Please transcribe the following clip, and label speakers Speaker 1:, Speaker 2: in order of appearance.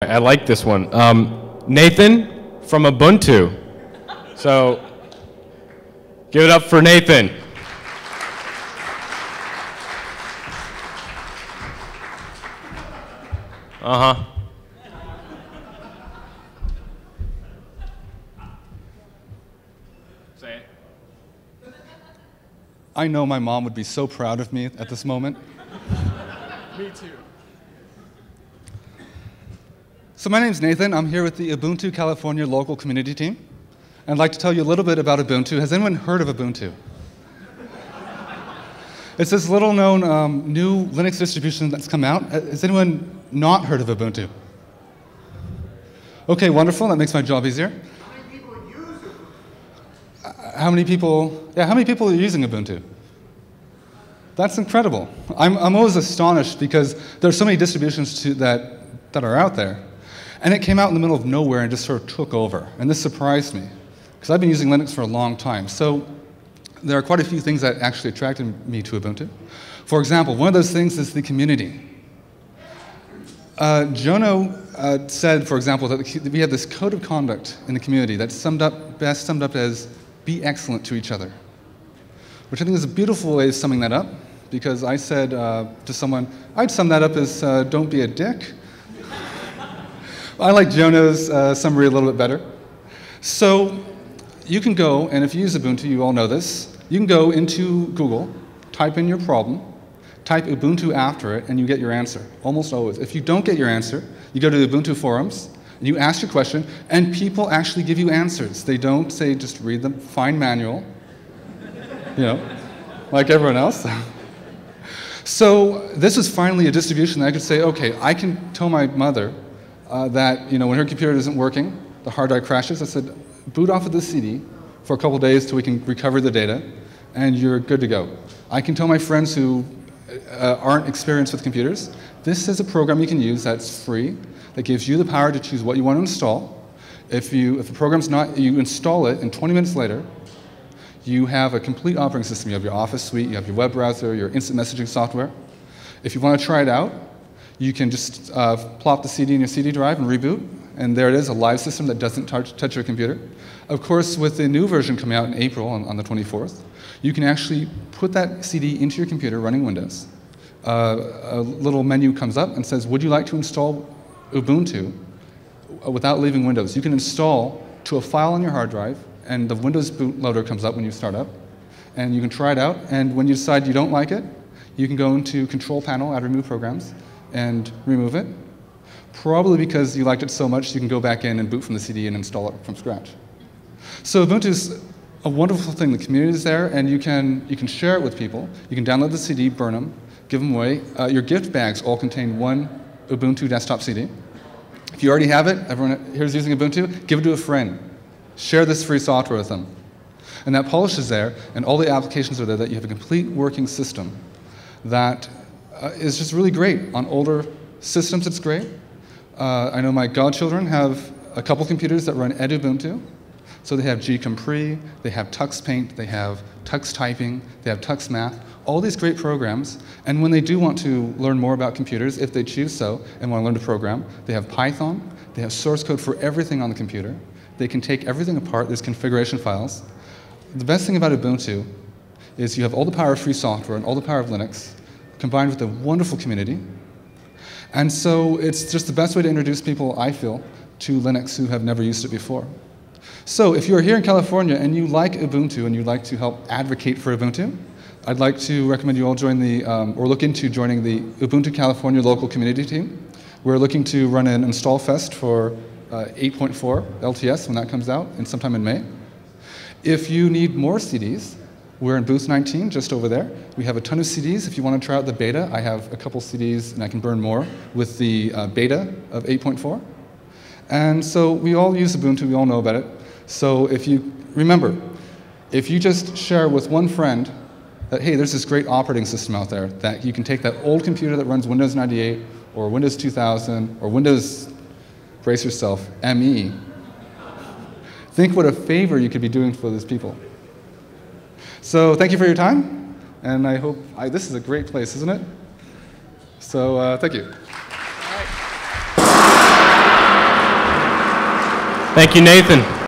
Speaker 1: I like this one. Nathan from Ubuntu. So give it up for Nathan. Uh-huh. Say it.
Speaker 2: I know my mom would be so proud of me at this moment.
Speaker 3: Me too.
Speaker 2: So my name's Nathan. I'm here with the Ubuntu California local community team. And I'd like to tell you a little bit about Ubuntu. Has anyone heard of Ubuntu? It's this little-known new Linux distribution that's come out. Has anyone not heard of Ubuntu? Okay, wonderful. That makes my job easier.
Speaker 3: How many people use it?
Speaker 2: How many people are using Ubuntu? That's incredible. I'm always astonished because there are so many distributions that are out there. And it came out in the middle of nowhere and just sort of took over. And this surprised me, because I've been using Linux for a long time. So there are quite a few things that actually attracted me to Ubuntu. For example, one of those things is the community. Jono said, for example, that we have this code of conduct in the community that's best summed up as be excellent to each other, which I think is a beautiful way of summing that up, because I said to someone, I'd sum that up as don't be a dick. I like Jono's summary a little bit better. So you can go, and if you use Ubuntu, you all know this, you can go into Google, type in your problem, type Ubuntu after it, and you get your answer, almost always. If you don't get your answer, you go to the Ubuntu forums, and you ask your question, and people actually give you answers. They don't say just read the fine manual, you know, like everyone else. So this was finally a distribution that I could say, okay, I can tell my mother that, you know, when her computer isn't working, the hard drive crashes, I said, boot off of the CD for a couple days till we can recover the data, and you're good to go. I can tell my friends who aren't experienced with computers, this is a program you can use that's free, that gives you the power to choose what you want to install. If the program's not, you install it, and 20 minutes later, you have a complete operating system. You have your Office suite, you have your web browser, your instant messaging software. If you want to try it out, you can just plop the CD in your CD drive and reboot, and there it is, a live system that doesn't touch your computer. Of course, with the new version coming out in April on the 24th, you can actually put that CD into your computer running Windows. A little menu comes up and says, would you like to install Ubuntu without leaving Windows? You can install to a file on your hard drive, and the Windows bootloader comes up when you start up, and you can try it out, and when you decide you don't like it, you can go into Control Panel, Add Remove Programs, and remove it. Probably because you liked it so much, you can go back in and boot from the CD and install it from scratch. So Ubuntu is a wonderful thing. The community is there, and you can share it with people. You can download the CD, burn them, give them away. Your gift bags all contain one Ubuntu desktop CD. If you already have it, everyone here's using Ubuntu, give it to a friend. Share this free software with them. And that polish is there, and all the applications are there, that you have a complete working system that is just really great. On older systems, it's great. I know my godchildren have a couple computers that run edubuntu. So they have gcompree, they have TuxPaint, they have Tux Typing, they have Tux Math, all these great programs. And when they do want to learn more about computers, if they choose so, and want to learn to program, they have Python, they have source code for everything on the computer. They can take everything apart, there's configuration files. The best thing about Ubuntu is you have all the power of free software and all the power of Linux, combined with a wonderful community. And so it's just the best way to introduce people, I feel, to Linux who have never used it before. So if you're here in California and you like Ubuntu and you'd like to help advocate for Ubuntu, I'd like to recommend you all join or look into joining the Ubuntu California local community team. We're looking to run an install fest for 8.4 LTS when that comes out, and sometime in May. If you need more CDs, we're in booth 19, just over there. We have a ton of CDs. If you want to try out the beta, I have a couple CDs, and I can burn more with the beta of 8.4. And so we all use Ubuntu. We all know about it. So remember, if you just share with one friend that, hey, there's this great operating system out there, that you can take that old computer that runs Windows 98 or Windows 2000 or Windows, brace yourself, ME. Think what a favor you could be doing for those people. So thank you for your time, and I hope this is a great place, isn't it? So thank you.
Speaker 3: All right.
Speaker 1: Thank you, Nathan.